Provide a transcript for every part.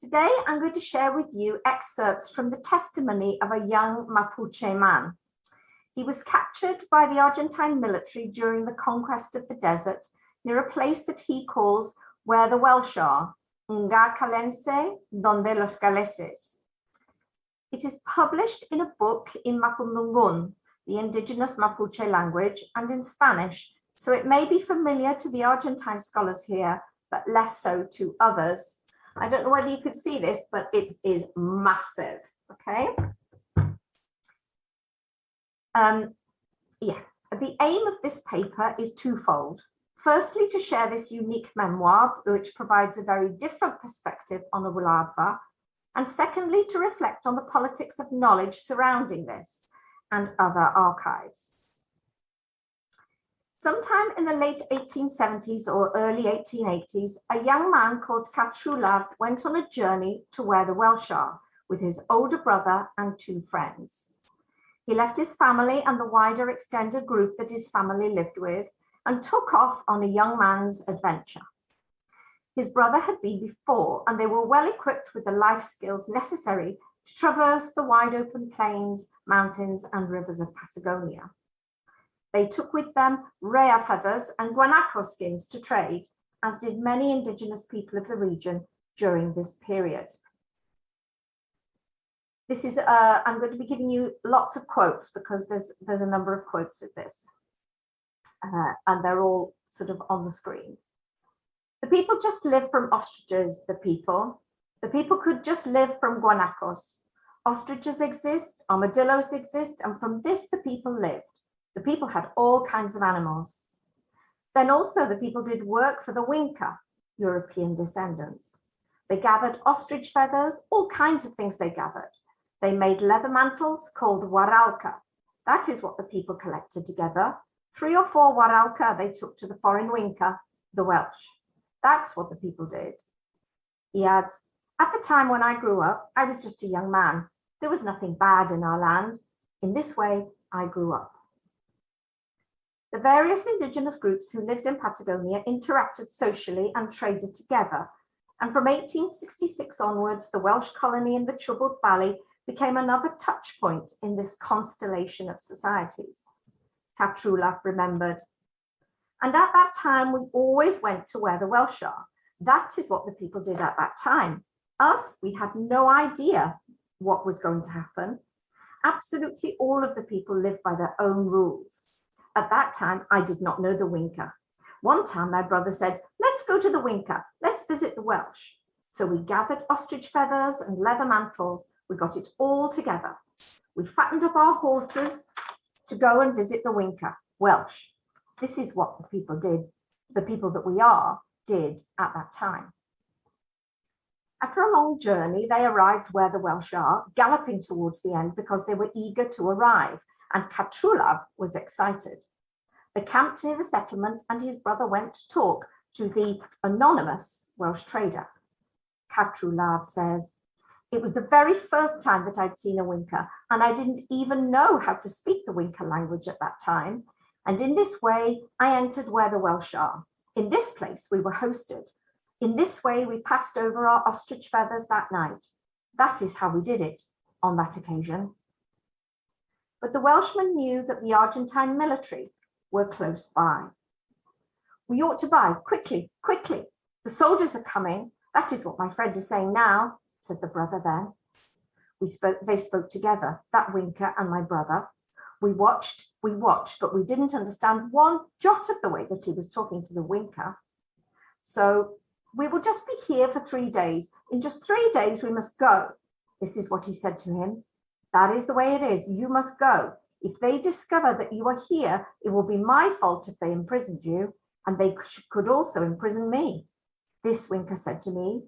Today, I'm going to share with you excerpts from the testimony of a young Mapuche man. He was captured by the Argentine military during the conquest of the desert near a place that he calls where the Welsh are, Nga Calense, donde los Galeses. It is published in a book in Mapudungun, the indigenous Mapuche language, and in Spanish, so it may be familiar to the Argentine scholars here, but less so to others. I don't know whether you could see this, but it is massive, okay? The aim of this paper is twofold. Firstly, to share this unique memoir, which provides a very different perspective on a Wladfa, and secondly, to reflect on the politics of knowledge surrounding this and other archives. Sometime in the late 1870s or early 1880s, a young man called Cattrulav went on a journey to where the Welsh are with his older brother and two friends. He left his family and the wider extended group that his family lived with and took off on a young man's adventure. His brother had been before, and they were well equipped with the life skills necessary to traverse the wide open plains, mountains, and rivers of Patagonia. They took with them rhea feathers and guanaco skins to trade, as did many indigenous people of the region during this period. This is, I'm going to be giving you lots of quotes because there's a number of quotes with this, and they're all sort of on the screen. The people just live from ostriches, the people. The people could just live from guanacos. Ostriches exist, armadillos exist, and from this the people lived. The people had all kinds of animals. Then also the people did work for the Winca, European descendants. They gathered ostrich feathers, all kinds of things they gathered. They made leather mantles called waralka. That is what the people collected together. 3 or 4 waralka they took to the foreign Winca, the Welsh. That's what the people did. He adds, at the time when I grew up, I was just a young man. There was nothing bad in our land. In this way, I grew up. The various indigenous groups who lived in Patagonia interacted socially and traded together. And from 1866 onwards, the Welsh colony in the Troubled Valley became another touch point in this constellation of societies. Cattrulav remembered. And at that time, we always went to where the Welsh are. That is what the people did at that time. Us, we had no idea what was going to happen. Absolutely all of the people lived by their own rules. At that time, I did not know the Winca. One time, my brother said, let's go to the Winca, let's visit the Welsh. So we gathered ostrich feathers and leather mantles. We got it all together. We fattened up our horses to go and visit the Winca, Welsh. This is what the people did, the people that we are, did at that time. After a long journey, they arrived where the Welsh are, galloping towards the end because they were eager to arrive, and Cattrulav was excited. They camped near the settlement and his brother went to talk to the anonymous Welsh trader. Cattrulav says, it was the very first time that I'd seen a Winca, and I didn't even know how to speak the Winca language at that time. And in this way, I entered where the Welsh are. In this place, we were hosted. In this way, we passed over our ostrich feathers that night. That is how we did it on that occasion. But the Welshman knew that the Argentine military were close by. We ought to buy, quickly, quickly. The soldiers are coming. That is what my friend is saying now, said the brother then. They spoke together, that Winca and my brother. We watched, but we didn't understand one jot of the way that he was talking to the Winca. So we will just be here for 3 days. In just 3 days, we must go. This is what he said to him. That is the way it is. You must go. If they discover that you are here, it will be my fault if they imprisoned you, and they could also imprison me. This Winca said to me.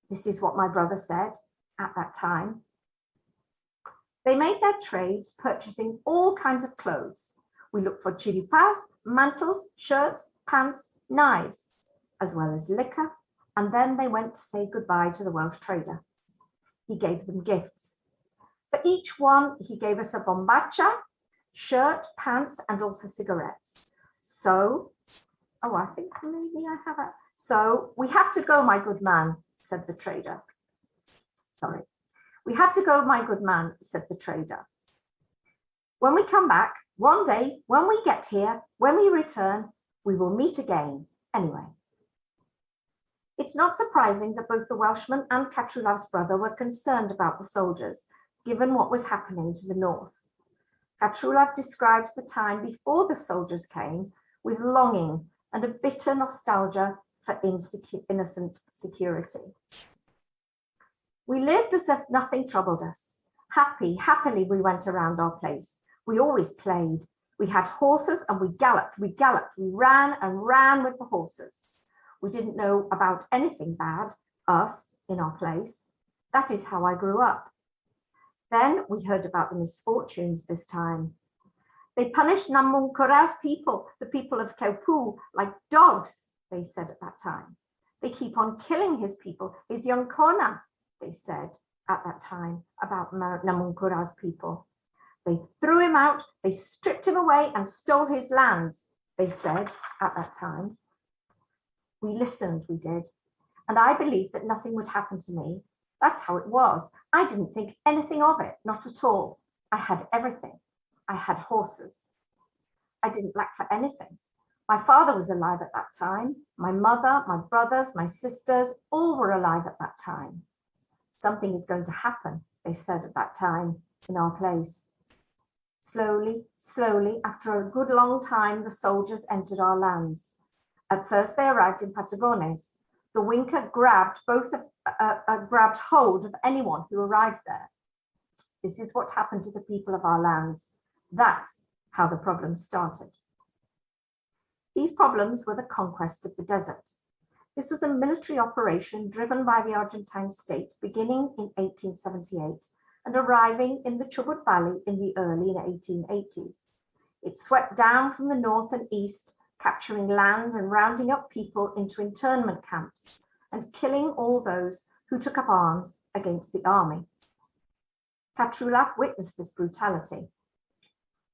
This is what my brother said at that time. They made their trades, purchasing all kinds of clothes. We looked for chiripas, mantles, shirts, pants, knives, as well as liquor, and then they went to say goodbye to the Welsh trader. He gave them gifts. For each one, he gave us a bombacha, shirt, pants, and also cigarettes. So, I think maybe I have a... So, we have to go, my good man, said the trader. Sorry. We have to go, my good man, said the trader. When we come back, one day, when we get here, when we return, we will meet again, anyway. It's not surprising that both the Welshman and Catrulav's brother were concerned about the soldiers, given what was happening to the north. Catrulav describes the time before the soldiers came with longing and a bitter nostalgia for innocent security. We lived as if nothing troubled us. Happily we went around our place. We always played. We had horses and we galloped, we ran and ran with the horses. We didn't know about anything bad, us, in our place. That is how I grew up. Then we heard about the misfortunes this time. They punished Namunkura's people, the people of Kaupu, like dogs, they said at that time. They keep on killing his people, his young Kona, they said at that time about Namunkura's people. They threw him out, they stripped him away and stole his lands, they said at that time. We listened, we did. And I believed that nothing would happen to me. That's how it was. I didn't think anything of it, not at all. I had everything. I had horses. I didn't lack for anything. My father was alive at that time. My mother, my brothers, my sisters, all were alive at that time. Something is going to happen, they said at that time in our place. Slowly, after a good long time, the soldiers entered our lands. At first, they arrived in Patagones. The Winca grabbed hold of anyone who arrived there. This is what happened to the people of our lands. That's how the problems started. These problems were the conquest of the desert. This was a military operation driven by the Argentine state beginning in 1878 and arriving in the Chubut Valley in the early 1880s. It swept down from the north and east, capturing land and rounding up people into internment camps and killing all those who took up arms against the army. Catrulav witnessed this brutality.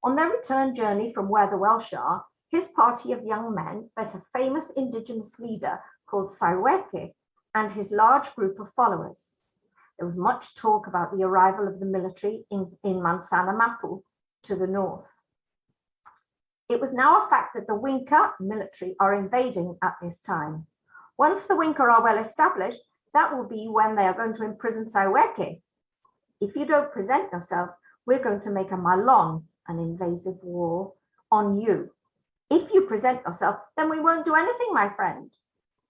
On their return journey from where the Welsh are, his party of young men met a famous indigenous leader called Saiweke and his large group of followers. There was much talk about the arrival of the military in Mansana Mapu to the north. It was now a fact that the Winca military are invading at this time. Once the Winca are well established, that will be when they are going to imprison Saiweke. If you don't present yourself, we're going to make a malon, an invasive war, on you. If you present yourself, then we won't do anything, my friend.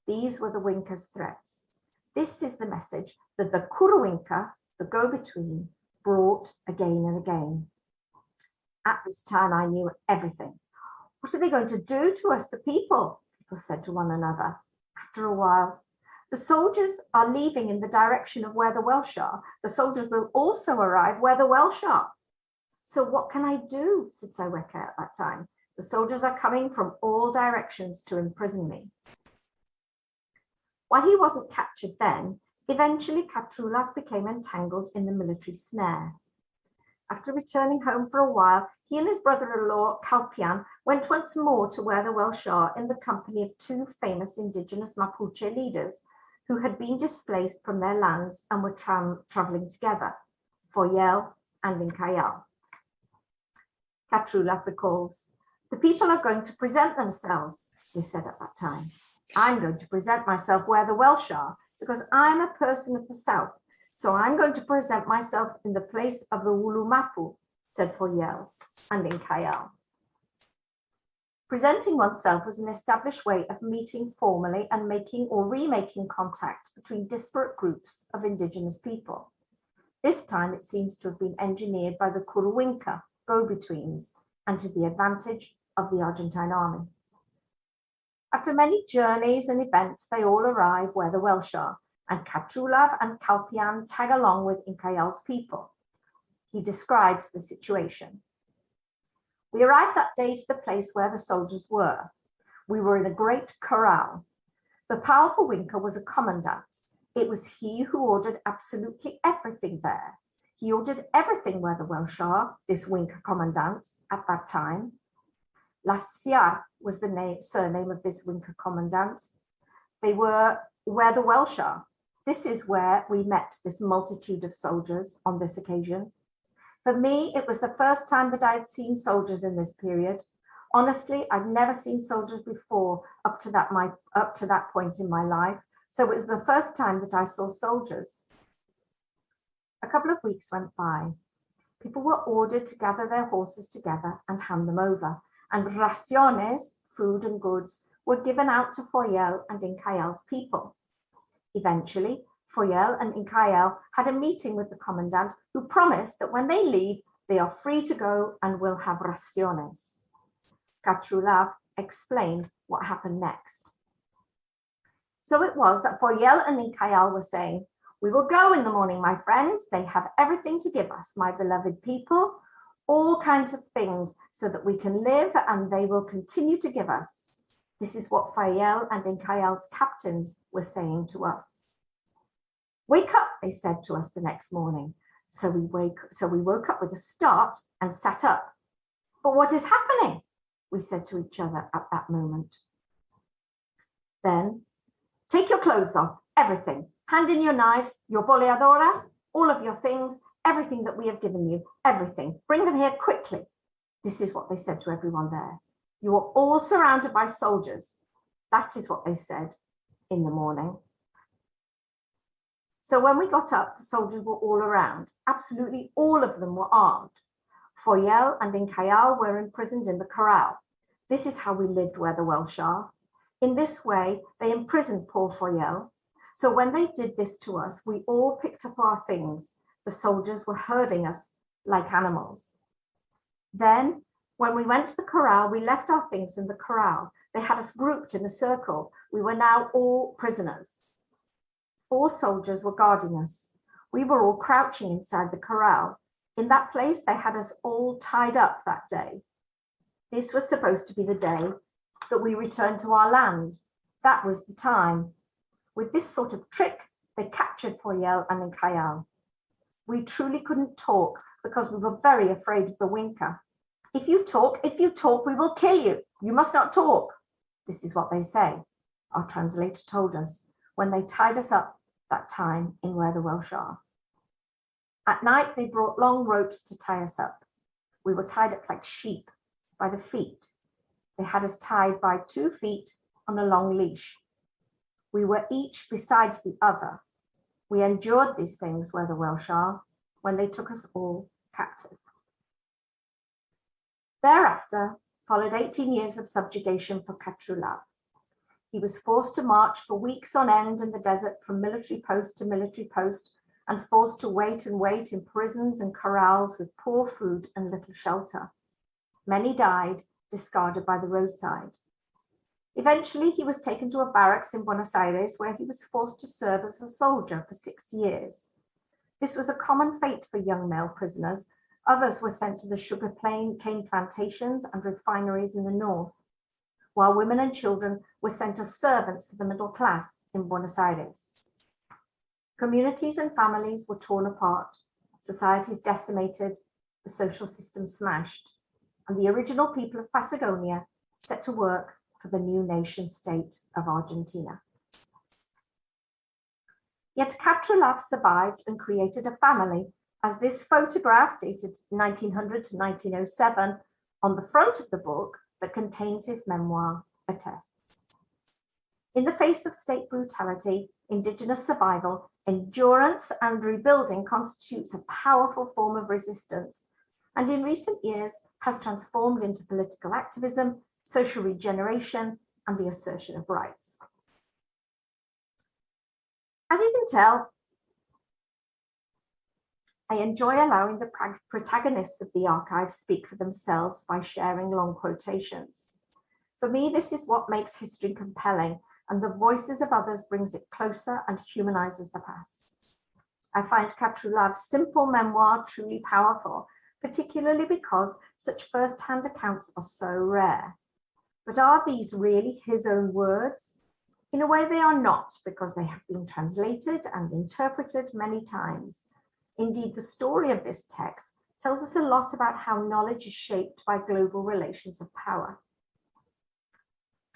These were the Winca's threats. This is the message that the Kuruwinka, the go-between, brought again and again. At this time, I knew everything. What are they going to do to us, the people? People said to one another. After a while, the soldiers are leaving in the direction of where the Welsh are. The soldiers will also arrive where the Welsh are. So what can I do? Said Saiweke at that time. The soldiers are coming from all directions to imprison me. While he wasn't captured then, eventually Catrulav became entangled in the military snare. After returning home for a while, he and his brother-in-law, Kalpian, went once more to where the Welsh are in the company of two famous indigenous Mapuche leaders who had been displaced from their lands and were traveling together, Foyel and Incayal. Catrulav recalls, "The people are going to present themselves," they said at that time. "I'm going to present myself where the Welsh are because I'm a person of the south. So I'm going to present myself in the place of the Wulu Mapu," said Foyel and Incayal. Presenting oneself was an established way of meeting formally and making or remaking contact between disparate groups of indigenous people. This time it seems to have been engineered by the Kuruwinka, go-betweens, and to the advantage of the Argentine army. After many journeys and events, they all arrive where the Welsh are, and Catrulav and Kalpian tag along with Incayal's people. He describes the situation. "We arrived that day to the place where the soldiers were. We were in a great corral. The powerful Winca was a commandant. It was he who ordered absolutely everything there. He ordered everything where the Welsh are, this Winca commandant, at that time. Lasiar was the surname of this Winca commandant. They were where the Welsh are. This is where we met this multitude of soldiers on this occasion. For me, it was the first time that I had seen soldiers in this period. Honestly, I'd never seen soldiers before up to that point in my life. So it was the first time that I saw soldiers. A couple of weeks went by. People were ordered to gather their horses together and hand them over, and raciones, food and goods, were given out to Foyel and Incael's people. Eventually, Foyel and Incael had a meeting with the commandant, who promised that when they leave, they are free to go and will have raciones. Catrulav explained what happened next. So it was that Foyel and Incael were saying, "We will go in the morning, my friends. They have everything to give us, my beloved people, all kinds of things so that we can live, and they will continue to give us." This is what Foyel and Incael's captains were saying to us. "Wake up," they said to us the next morning. So we woke up with a start and sat up. "But what is happening?" we said to each other at that moment. Then, "Take your clothes off, everything. Hand in your knives, your boleadoras, all of your things, everything that we have given you, everything. Bring them here quickly." This is what they said to everyone there. "You are all surrounded by soldiers." That is what they said in the morning. So when we got up, the soldiers were all around. Absolutely all of them were armed. Foyel and Incael were imprisoned in the corral. This is how we lived where the Welsh are. In this way, they imprisoned poor Foyel. So when they did this to us, we all picked up our things. The soldiers were herding us like animals. Then, when we went to the corral, we left our things in the corral. They had us grouped in a circle. We were now all prisoners. 4 soldiers were guarding us. We were all crouching inside the corral. In that place, they had us all tied up that day. This was supposed to be the day that we returned to our land. That was the time. With this sort of trick, they captured Foyel and Incael. We truly couldn't talk because we were very afraid of the winker. If you talk, we will kill you. You must not talk." This is what they say, our translator told us, when they tied us up that time in where the Welsh are. At night, they brought long ropes to tie us up. We were tied up like sheep by the feet. They had us tied by 2 feet on a long leash. We were each besides the other. We endured these things where the Welsh are when they took us all captive. Thereafter followed 18 years of subjugation for Catrulav. He was forced to march for weeks on end in the desert from military post to military post, and forced to wait and wait in prisons and corrals with poor food and little shelter. Many died, discarded by the roadside. Eventually, he was taken to a barracks in Buenos Aires where he was forced to serve as a soldier for 6 years. This was a common fate for young male prisoners. Others were sent to the cane plantations and refineries in the north, while women and children were sent as servants to the middle class in Buenos Aires. Communities and families were torn apart, societies decimated, the social system smashed, and the original people of Patagonia set to work for the new nation state of Argentina. Yet Catrulav survived and created a family, as this photograph, dated 1900 to 1907, on the front of the book that contains his memoir attests. In the face of state brutality, indigenous survival, endurance and rebuilding constitutes a powerful form of resistance, and in recent years has transformed into political activism, social regeneration, and the assertion of rights. As you can tell, I enjoy allowing the protagonists of the archive speak for themselves by sharing long quotations. For me, this is what makes history compelling, and the voices of others brings it closer and humanizes the past. I find Catrulav's simple memoir truly powerful, particularly because such first-hand accounts are so rare. But are these really his own words? In a way, they are not, because they have been translated and interpreted many times. Indeed, the story of this text tells us a lot about how knowledge is shaped by global relations of power.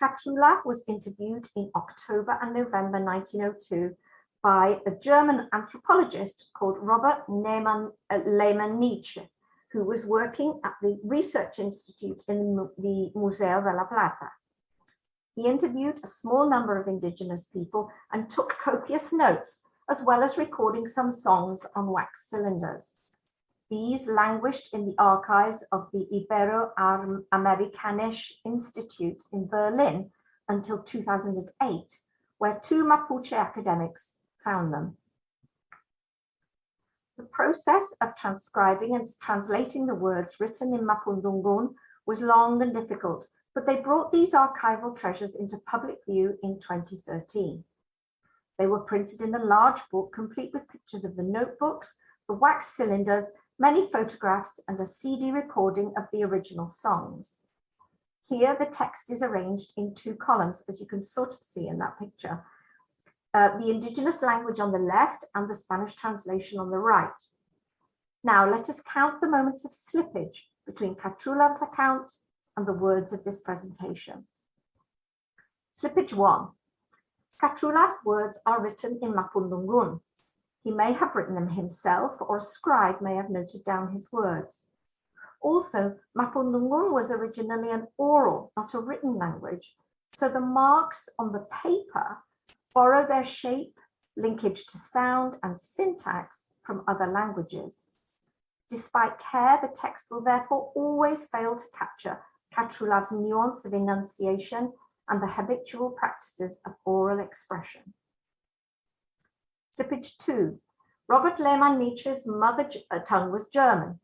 Catrulav was interviewed in October and November 1902 by a German anthropologist called Robert Lehmann-Nietzsche, who was working at the Research Institute in the Museo de la Plata. He interviewed a small number of indigenous people and took copious notes, as well as recording some songs on wax cylinders. These languished in the archives of the Ibero-Amerikanische Institute in Berlin until 2008, where two Mapuche academics found them. The process of transcribing and translating the words written in Mapudungun was long and difficult, but they brought these archival treasures into public view in 2013. They were printed in a large book, complete with pictures of the notebooks, the wax cylinders, many photographs, and a CD recording of the original songs. Here, the text is arranged in two columns, as you can sort of see in that picture. The indigenous language on the left and the Spanish translation on the right. Now, let us count the moments of slippage between Catrulav's account and the words of this presentation. Slippage 1. Catrulav's words are written in Mapudungun. He may have written them himself, or a scribe may have noted down his words. Also, Mapudungun was originally an oral, not a written language, so the marks on the paper borrow their shape, linkage to sound, and syntax from other languages. Despite care, the text will therefore always fail to capture Catrulav's nuance of enunciation and the habitual practices of oral expression. Slippage 2. Robert Lehmann-Nietzsche's mother tongue was German.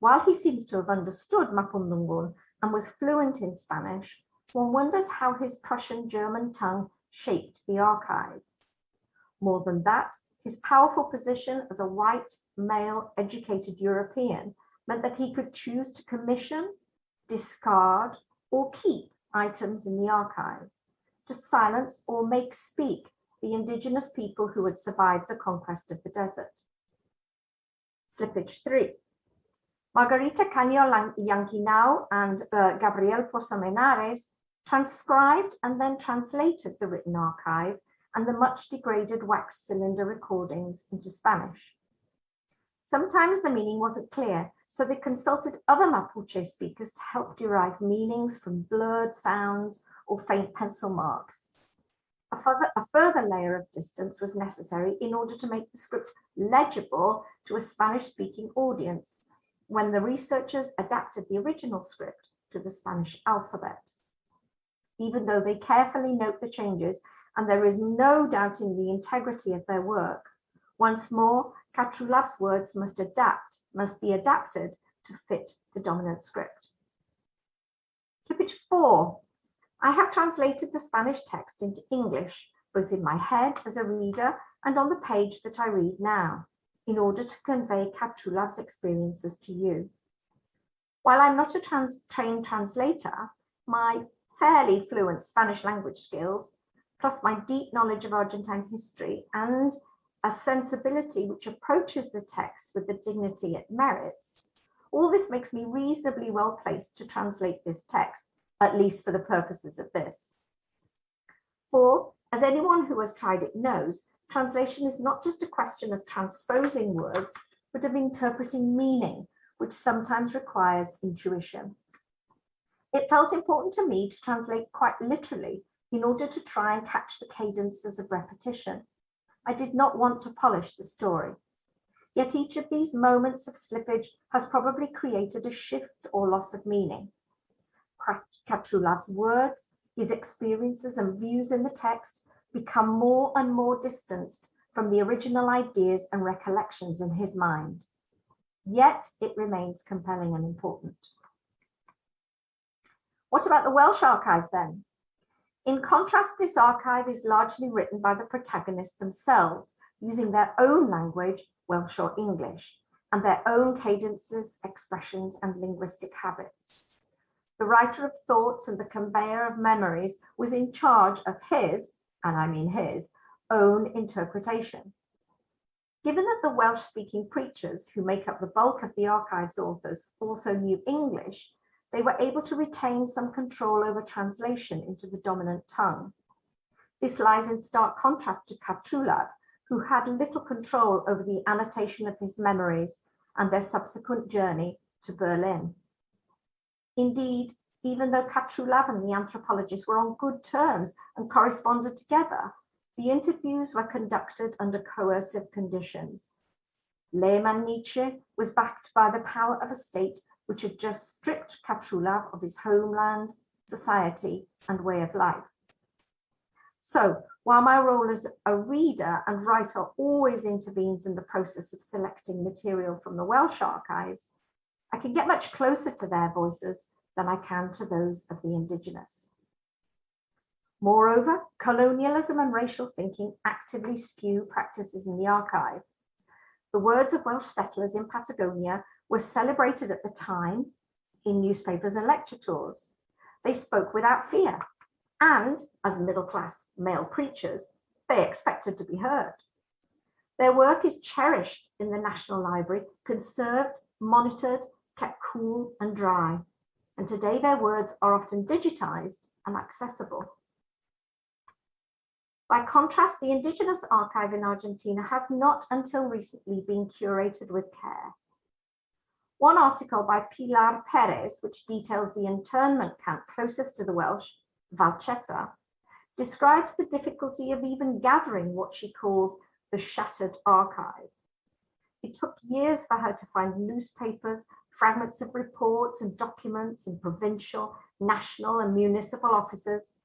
While he seems to have understood Mapudungun and was fluent in Spanish, one wonders how his Prussian German tongue shaped the archive. More than that, his powerful position as a white, male, educated European meant that he could choose to commission, discard, or keep items in the archive, to silence or make speak the indigenous people who had survived the conquest of the desert. Slippage 3. Margarita Caño Yanquinao and Gabriel Pozo-Menares transcribed and then translated the written archive and the much degraded wax cylinder recordings into Spanish. Sometimes the meaning wasn't clear, so they consulted other Mapuche speakers to help derive meanings from blurred sounds or faint pencil marks. A further layer of distance was necessary in order to make the script legible to a Spanish-speaking audience when the researchers adapted the original script to the Spanish alphabet. Even though they carefully note the changes, and there is no doubting the integrity of their work, once more, Catrulav's words must be adapted to fit the dominant script. Slippage 4. I have translated the Spanish text into English, both in my head as a reader and on the page that I read now, in order to convey Catrulav's experiences to you. While I'm not a trained translator, my fairly fluent Spanish language skills, plus my deep knowledge of Argentine history and a sensibility which approaches the text with the dignity it merits, all this makes me reasonably well placed to translate this text, at least for the purposes of this. For, as anyone who has tried it knows, translation is not just a question of transposing words, but of interpreting meaning, which sometimes requires intuition. It felt important to me to translate quite literally in order to try and catch the cadences of repetition. I did not want to polish the story. Yet each of these moments of slippage has probably created a shift or loss of meaning. Catrulav's words, his experiences and views in the text become more and more distanced from the original ideas and recollections in his mind. Yet it remains compelling and important. What about the Welsh archive then? In contrast, this archive is largely written by the protagonists themselves, using their own language, Welsh or English, and their own cadences, expressions, and linguistic habits. The writer of thoughts and the conveyor of memories was in charge of his, and I mean his, own interpretation. Given that the Welsh-speaking preachers who make up the bulk of the archive's authors also knew English, they were able to retain some control over translation into the dominant tongue. This lies in stark contrast to Catrulav, who had little control over the annotation of his memories and their subsequent journey to Berlin. Indeed, even though Katrulav and the anthropologist were on good terms and corresponded together, the interviews were conducted under coercive conditions. Lehmann Nietzsche was backed by the power of a state which had just stripped Katrulav of his homeland, society, and way of life. So, while my role as a reader and writer always intervenes in the process of selecting material from the Welsh archives, I can get much closer to their voices than I can to those of the indigenous. Moreover, colonialism and racial thinking actively skew practices in the archive. The words of Welsh settlers in Patagonia were celebrated at the time in newspapers and lecture tours. They spoke without fear, and as middle-class male preachers, they expected to be heard. Their work is cherished in the National Library, conserved, monitored, kept cool and dry, and today their words are often digitized and accessible. By contrast, the indigenous archive in Argentina has not until recently been curated with care. One article by Pilar Perez, which details the internment camp closest to the Welsh, Valcheta, describes the difficulty of even gathering what she calls the shattered archive. It took years for her to find newspapers, fragments of reports and documents in provincial, national, and municipal offices,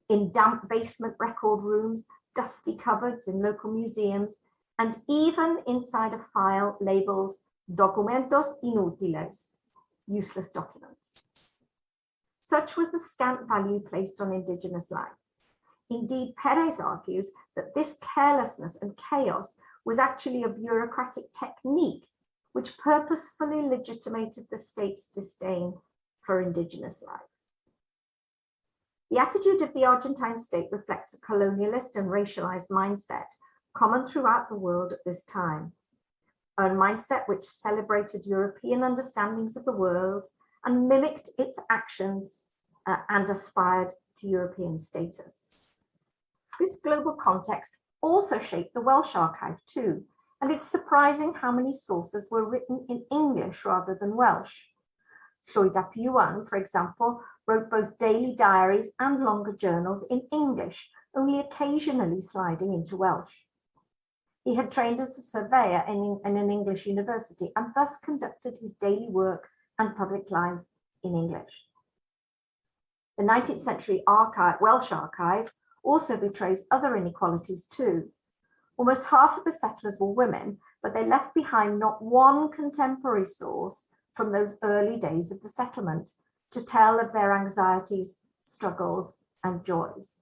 in damp basement record rooms, dusty cupboards in local museums, and even inside a file labeled documentos inútiles, useless documents. Such was the scant value placed on indigenous life. Indeed, Perez argues that this carelessness and chaos was actually a bureaucratic technique which purposefully legitimated the state's disdain for indigenous life. The attitude of the Argentine state reflects a colonialist and racialized mindset common throughout the world at this time, a mindset which celebrated European understandings of the world and mimicked its actions and aspired to European status. This global context also shaped the Welsh archive too, and it's surprising how many sources were written in English rather than Welsh. Llwyd ap Iwan, for example, wrote both daily diaries and longer journals in English, only occasionally sliding into Welsh. He had trained as a surveyor in an English university and thus conducted his daily work and public life in English. The 19th century Welsh archive also betrays other inequalities too. Almost half of the settlers were women, but they left behind not one contemporary source from those early days of the settlement to tell of their anxieties, struggles, and joys.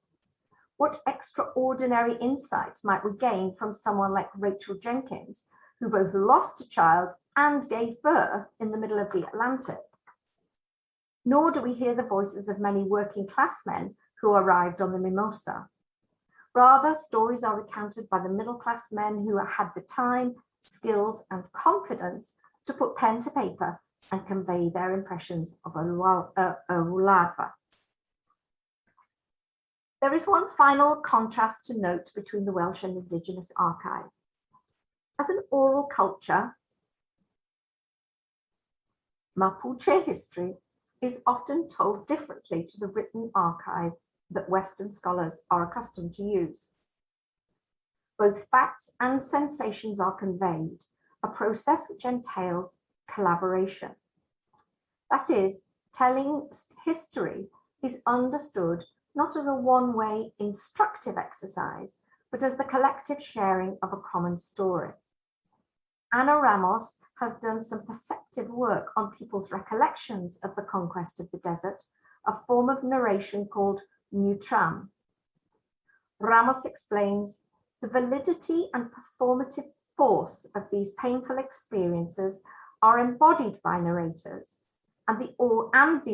What extraordinary insight might we gain from someone like Rachel Jenkins, who both lost a child and gave birth in the middle of the Atlantic? Nor do we hear the voices of many working class men who arrived on the Mimosa. Rather, stories are recounted by the middle class men who had the time, skills, and confidence to put pen to paper and convey their impressions of a Wlad. There is one final contrast to note between the Welsh and indigenous archive. As an oral culture, Mapuche history is often told differently to the written archive that Western scholars are accustomed to use. Both facts and sensations are conveyed, a process which entails collaboration. That is, telling history is understood not as a one-way instructive exercise, but as the collective sharing of a common story. Ana Ramos has done some perceptive work on people's recollections of the conquest of the desert, a form of narration called Neutram. Ramos explains the validity and performative force of these painful experiences are embodied by narrators and the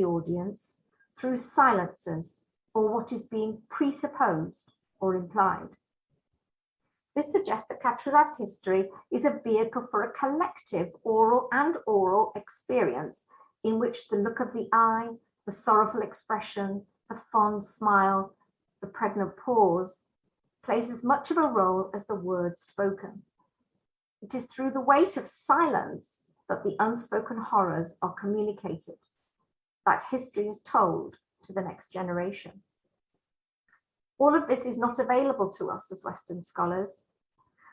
audience through silences or what is being presupposed or implied. This suggests that Kachulav's history is a vehicle for a collective oral and oral experience in which the look of the eye, the sorrowful expression, the fond smile, the pregnant pause plays as much of a role as the words spoken. It is through the weight of silence that the unspoken horrors are communicated, that history is told to the next generation. All of this is not available to us as Western scholars.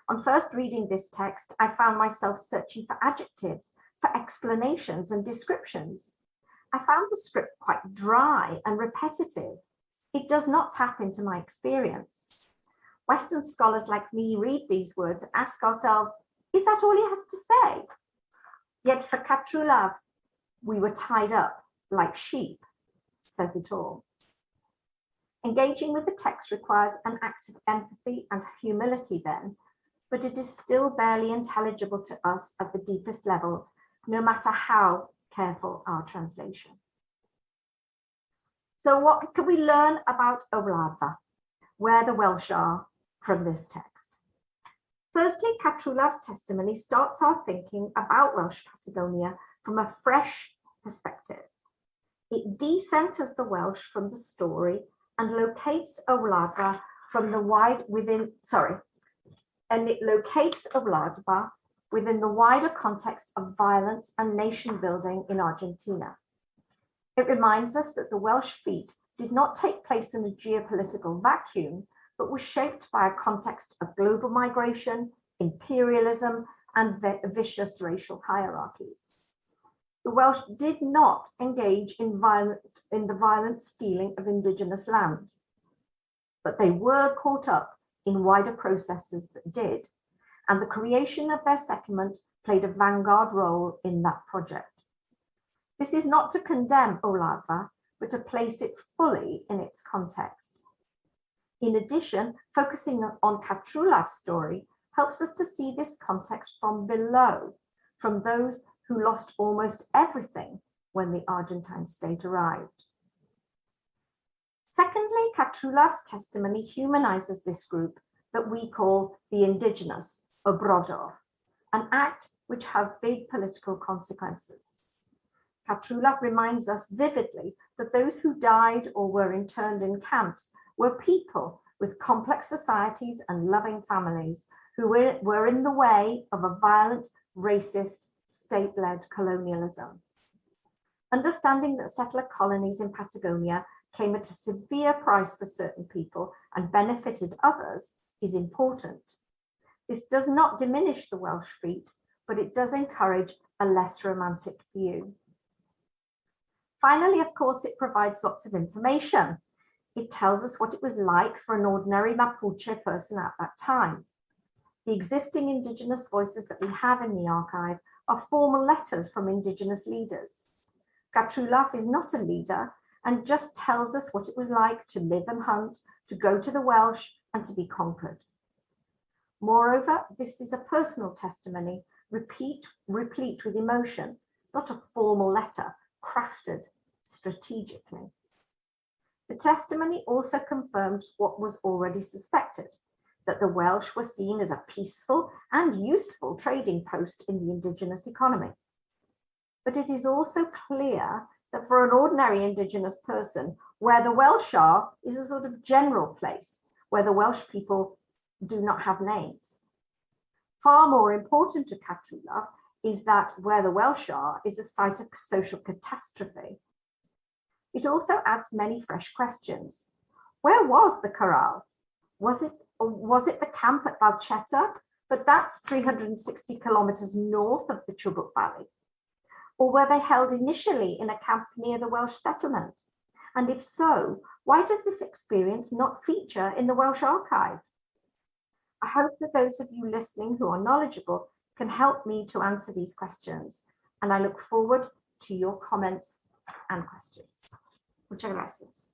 On first reading this text, I found myself searching for adjectives, for explanations and descriptions. I found the script quite dry and repetitive. It does not tap into my experience. Western scholars like me read these words and ask ourselves, is that all he has to say? Yet for Cattrúlav, we were tied up like sheep, says it all. Engaging with the text requires an act of empathy and humility then, but it is still barely intelligible to us at the deepest levels, no matter how careful our translation. So what can we learn about Olava, where the Welsh are, from this text? Firstly, Cattrúlav's testimony starts our thinking about Welsh Patagonia from a fresh perspective. It decenters the Welsh from the story and locates Olava from the within the wider context of violence and nation building in Argentina. It reminds us that the Welsh feat did not take place in a geopolitical vacuum, but was shaped by a context of global migration, imperialism, and vicious racial hierarchies. The Welsh did not engage in the violent stealing of indigenous land, but they were caught up in wider processes that did, and the creation of their settlement played a vanguard role in that project. This is not to condemn Olava, but to place it fully in its context. In addition, focusing on Cattrúlav's story helps us to see this context from below, from those who lost almost everything when the Argentine state arrived. Secondly, Cattrúlav's testimony humanizes this group that we call the indigenous, Obrodor, an act which has big political consequences. Cattrúlav reminds us vividly that those who died or were interned in camps were people with complex societies and loving families who were in the way of a violent, racist, state-led colonialism. Understanding that settler colonies in Patagonia came at a severe price for certain people and benefited others is important. This does not diminish the Welsh feat, but it does encourage a less romantic view. Finally, of course, it provides lots of information. It tells us what it was like for an ordinary Mapuche person at that time. The existing indigenous voices that we have in the archive are formal letters from indigenous leaders. Cattrúlav is not a leader and just tells us what it was like to live and hunt, to go to the Welsh, and to be conquered. Moreover, this is a personal testimony, replete with emotion, not a formal letter crafted strategically. The testimony also confirmed what was already suspected, that the Welsh were seen as a peaceful and useful trading post in the indigenous economy. But it is also clear that for an ordinary indigenous person, where the Welsh are is a sort of general place where the Welsh people do not have names. Far more important to Cattrúlav is that where the Welsh are is a site of social catastrophe. It also adds many fresh questions. Where was the corral? Was it the camp at Valcheta? But that's 360 kilometers north of the Chubut Valley. Or were they held initially in a camp near the Welsh settlement? And if so, why does this experience not feature in the Welsh archive? I hope that those of you listening who are knowledgeable can help me to answer these questions, and I look forward to your comments and questions. Muchas gracias.